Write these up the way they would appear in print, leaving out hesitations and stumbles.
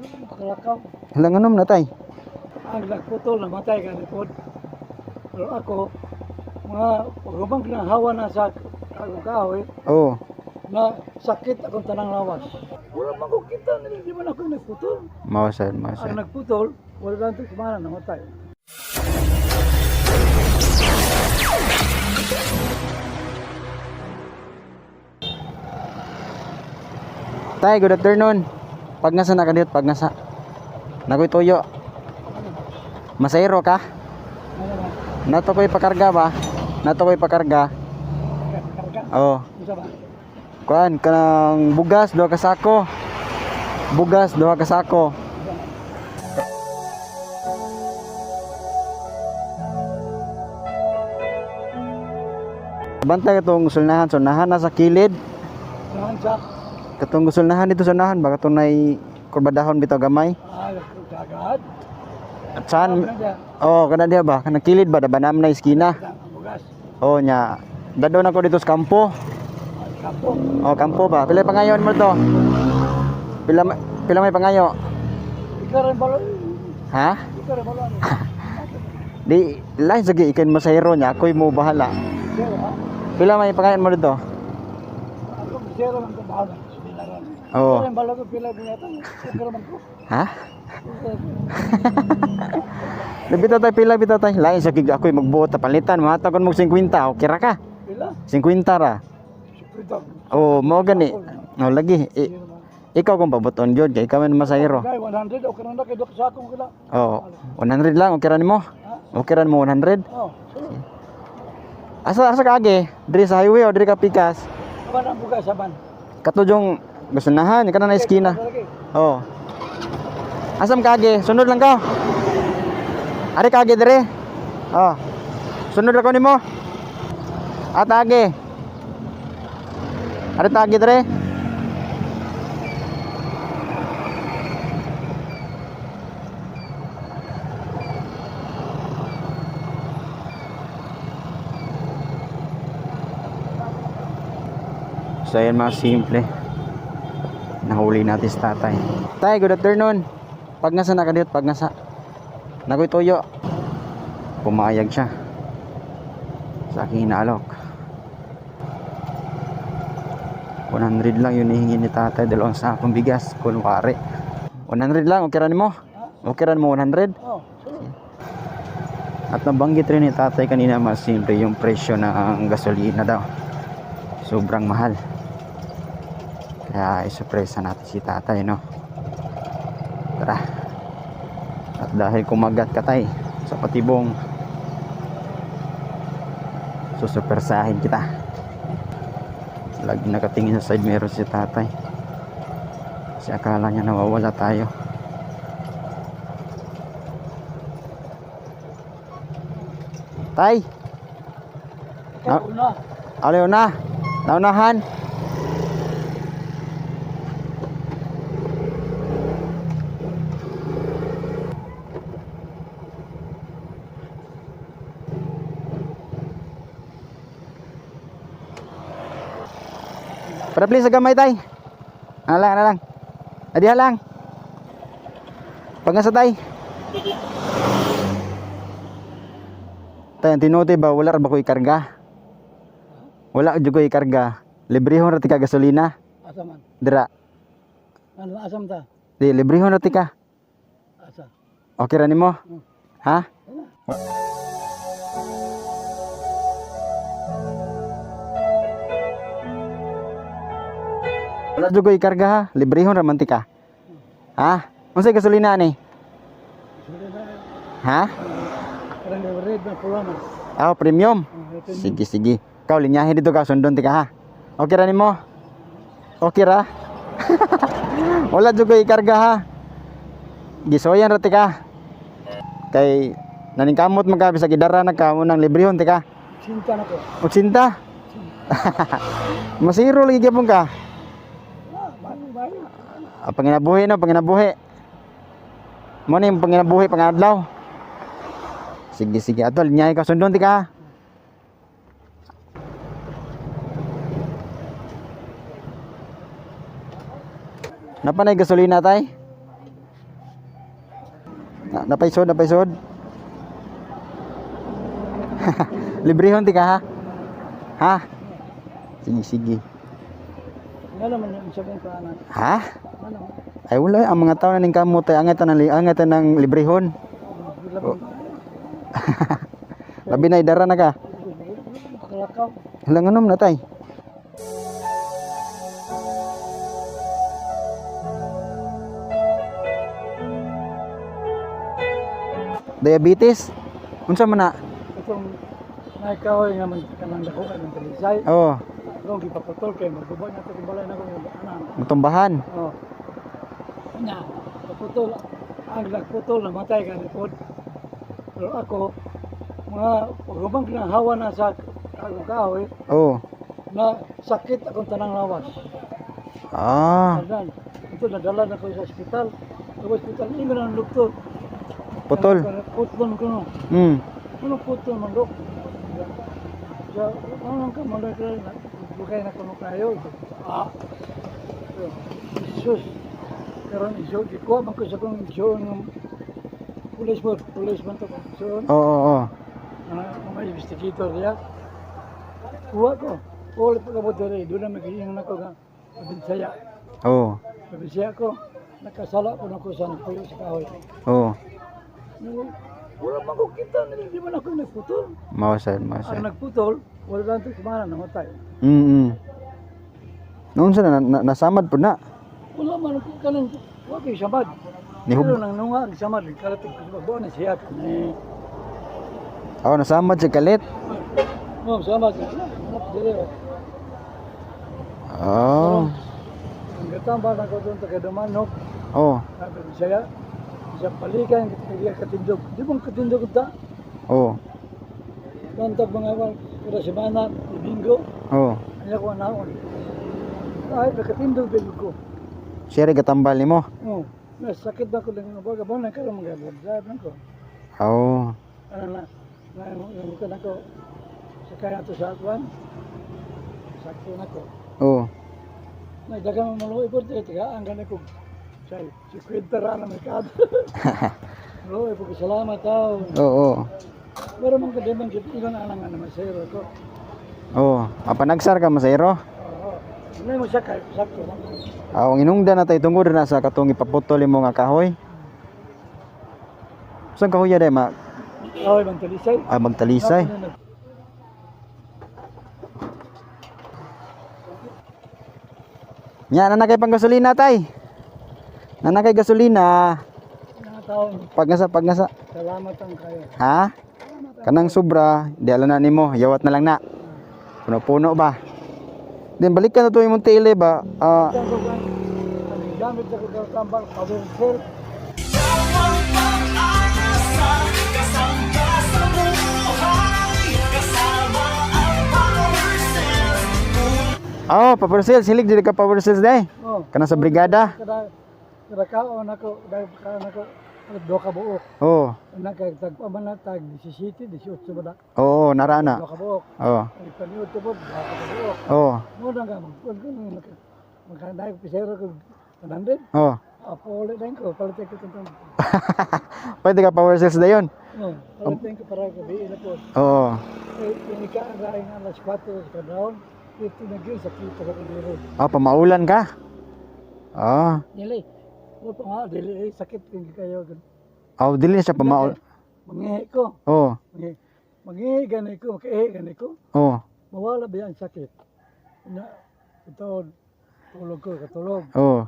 Pakalakaw. Halanganom na tay. Ang nagputol, namatay ka likod. Pero ako, mga rumang hawa na sa kahoy, Oh. na sakit akong tanang lawas. Wala man ko kita, hindi man ako nagputol. Mausad. Ang nagputol, wala lang ito kumana, namatay. Tay, good afternoon. Pagngasa na kadiyot, pagngasa. Nakoy tuyo. Masayro ka? Ano ba? Nato ko'y pakarga ba? Nato ko'y pakarga. Karga? Oh. Isa ba? Kuan kanang bugas duha ka sako. Bugas duha ka sako. Bantay katong sulnahan na sa kilid. Saan sa? Katong sulnahan dito sunahan ba katong nay kurbadahon bitaw gamay. Kagad. At saan? Ano Oh, kana diha ba? Kanang kilid ba dabanam na iskina. ang bugas? Oh nya. Dadon ako dito sa kampo. Kapo. Oh, kampo ba? Pila pangayon mo to? Pila may pangayo? Ikaw rin balo. Ha? Ikaw rin balo. Di lain sige ikan mo sa hero nya, ako'y mo bahala. Zero ha? Pila may pangayon mo dito? Ako zero lang ito bahala. Sinaran. Oo. Ikaw rin balo ko pila binata. Ikaw rin ko. Ha? Bitaw tay pila bitaw tay. Lain sa gig ako'y magbuot ta palitan, mahatagon mo 50, okay ra ka? Pila? 50 ra. Sipritag. Oh, mo gani. Oh, lagi. Ikaw kung pabuton jud kay ikaw man masahiro. Guys, 100 o kananda kay dok sa akong kila. Oh, 100 lang okay ra nimo? Ha? Okay ra mo 100? Oh. Asa kage? Diri sa highway o diri ka pikas? Kaban ang bugas saban. Katujong gusunahan kana na eskina. Lagi. Oh. Asam kage? Sunod lang ka. Ari kage dire. Oh. Sunod ako nimo. At age. Ari tagi dire. So ayan mga simple. Nahuli natin si tatay. Tay, good afternoon. Pagngasa na kadiyot, pagngasa. Nakoy tuyo. Pumayag siya sa aking hinaalok. 100 lang yun hihingi ni tatay, dalawang sakong bigas, kunwari. 100 lang, okay ra nimo? Okay ra mo 100? Oh. At nabanggit rin ni tatay kanina mas simple yung presyo ng gasolina daw. Sobrang mahal. Kaya isurpresa natin si tatay, no? Tara. At dahil kumagat ka tay sa patibong, susurpresahin kita. Lagi nakatingin sa side mirror si tatay. Kasi akala niya nawawala tayo. Tay! Ikaw na. Alayo na! Naunahan! Para please sa gamay tay. Ano lang. Adi lang. Pagngasa tay. Tay, ang tinuti ba wala ra ba ko ikarga? Wala jud ko ikarga. Librehon ra ti ka gasolina. Asa man? Dira. Ano asam ta? Di librehon ra ti ka. Asa? Okay ra nimo? Ha? Wala jud ko ikarga ha. Librehon ra man ti ka. Ha? Unsay gasolina ni? Ha? Karang red na pulama. Ah, premium. Sige. Ikaw linyahin dito ka, sundon ti ka ha. Okay ra nimo? Okay ra? Wala jud ko ikarga ha. Gisoyan ra ti ka. Kay naningkamot man ka sa gidara na ka mo nang librehon ti ka. Sinta na ko. Utsinta. Masiro lagi gyapon ka. Bali. Panginabuhi no, panginabuhi. Mo ni panginabuhi pangadlaw. Sige atol, nyay ka sundon ti ka. Napanay gasolina tay? Napaisod. Librehon ti ka ha? Ha? Sige. Nga naman yung sabihin ko anak. Ha? Ano? Ay wala ang mga tao na ning kamot ay angatan ng librehon. Labi na idara na ka. Makalakaw. Halang anom na tay. Diabetes? Unsa man na? Itong naikaw nga man kanang dako ka ng talisay. Oh, Kung gipapatol kay magbubuhat na ito kung balay na ko yung anak. mutumbahan. Oh. Nya, kaputol. Ang nagputol, namatay ka ni Pod. Pero ako, mga rumang hawa na sa akong kahoy, Oh. na sakit akong tanang lawas. Ah, Adan, ito nadala na ko sa ospital. Sa ospital, hindi na ng doktor. putol. Putol ko no. Ano putol man dok? Ya, ano ka mo na bukay na kuno kayo. Sus. Karon iso di ko man ko sa kong iso ng pulis man to. So, Oo. may investigator ya. Kuha ko. All pagabot dere, doon na magiging nako nga. Saya. Oo. Saya ko. Nakasala ko na ko sa nagpuyo sa kahoy. Oo. Wala man ko kita, hindi man ako nagputol. Mawasad. Ang nagputol, wala lang ito kumana, namatay. Noon sa nasamad po na. Wala man ako kanang, wala kayo samad. Nihub. Pero nang nunga, samad, kalating ko sa magbawa na siya. Oh, nasamad si kalit. Samad, hanap dire. Oh. Ang gatamba na ko doon, taga-Dumanok, Oh. saya, sa palikan, katindog. Di bang katindog ta? Oh. Lantag mga kada semana, linggo, Oh. kanya ko anaon. Ay, katindog din ko. Siya rin katambal ni mo. Oh, sakit ba ko lang ng baga ba na karon magabod ko. Oh. Ano na ko sa kaya to sa kwan. Sakto na ko. Oh. Nagdagang maluoy po tiga ang ganay ko. Say, si kwentara na merkado. Maluoy po salamat tao. Oo. Pero man kademang gid ilan anang ano masero ko. Oh. Apa nagsar ka masayro? Hindi mo siya kay sakto lang. Ang inungdan na tayo tungod na sa katong ipaputol mo nga kahoy. Saan kahoy ya day ma? Oy, bang talisay. Ah, magtalisay. Nya na kay pang gasolina tay. Na kay gasolina. Mga tao, Pagngasa. salamat ang kayo. Ha? Kanang sobra, di ala na nimo, yawat na lang na. Puno-puno ba? Then balikan na to imong tele ba? Ang gamit sa kagambal, power cell. Oh, power sales, hilig dili ka power sales day. Oh, Kana sa brigada. kada kaon ako, dahil kaon ako, do ka buok. Oh. Nagtag pamanatag 17, 18 ba da? Oo, nara na. Do ka buok. Oh. Ay paniud to pod, do ka buok. Oh. Muna nga magkanday ko pisero ko kanandin. Oh. Apo ulit din ko, palitin ko itong. Pwede ka power sales dayon. Palitin ko para gabi na po. Oo. Yung ikaangaray nga alas 4 sa daon, 50 na gyud sa kita sa kandiro. Oh, pamaulan ka. Oh. Nilay. O pa nga, dili sakit kung kayo. Oh, dili na siya pamaul. Mangihi ko. Oh. Mangihi ganay ko, makahihi ganay ko. Oh. Mawala ba yan sakit? Na, ito, tulog ko, katulog. Oh.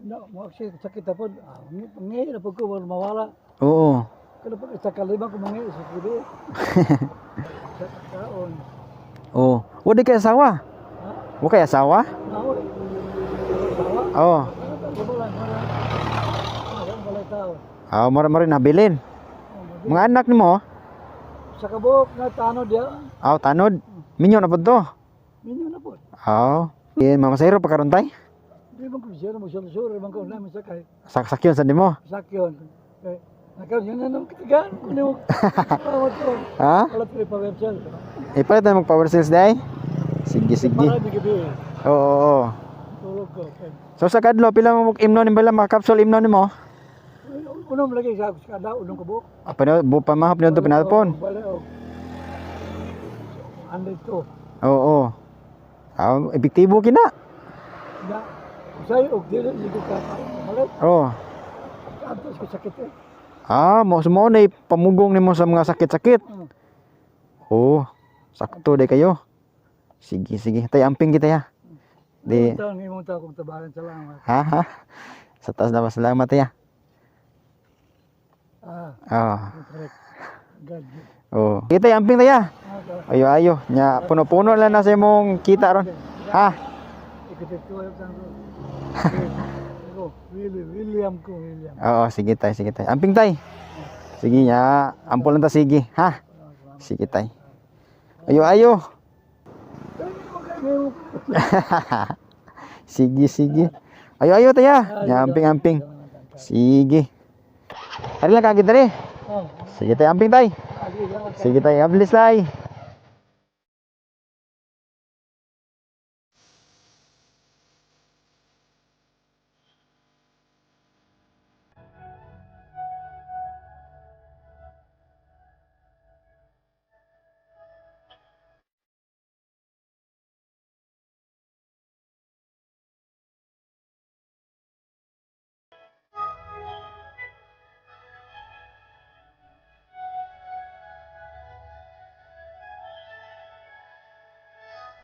Na, sakit na po. Mangihi na po ko, mawala. Oo. Kaya pag sa kalima ko mangihi, sa kudo. Sa kaon. Oh. Wala kay asawa? Ha? Wala kay asawa? Naon. Sawa. Oh. Balay tao. Ah, mara nabilin. Mga anak nimo? Sa kabuk na tanod ya. Aw, tanod. Minyo na pud to. Minyo na po. Aw. Mamasayro pa karon tay? Di bang kumisira mo sure bang ko namin sakay. Sakyon sa nimo. Sakyon. Kay nakaw yun na nang kitigan. Kuno. Tawad ko. Ha? Wala pa pa website. Ipalit na mag power sales day? Sige. Para di gabi. Oo. Tulog ko. So sa kadlo pila mo imno ni bala mga capsule imno nimo? Unong lagi sa kada unong kabuk. Apa na bu pamahap niyo to pinalpon? Wala o. Ando to. Oo. Epektibo kina. Na usay og dili ligo ka. Malat Oh. antos ko sakit eh. Mo sumo na pamugong nimo sa mga sakit-sakit. Oh, sakto de kayo. Sige, sige. Tay amping kita ya. Di Taon ni mong kong tabaran salamat. ha. Sa taas na salamat ya. Correct. God. Oh. Kita amping taya. Ayo ayo nya puno-puno lang na sa imong kita ron. Ha? Ikot ito ay tango. William ko William. Oo, sige tay, sige tay. Amping tay. Sige nya, ampol lang ta sige, ha? Sige tay. Ayo ayo. Sige, sige. Ayo ayo taya. Nya amping-amping. Sige. Tari lang kagid dali. Sige tay, amping tay. Sige tay, ablis tay.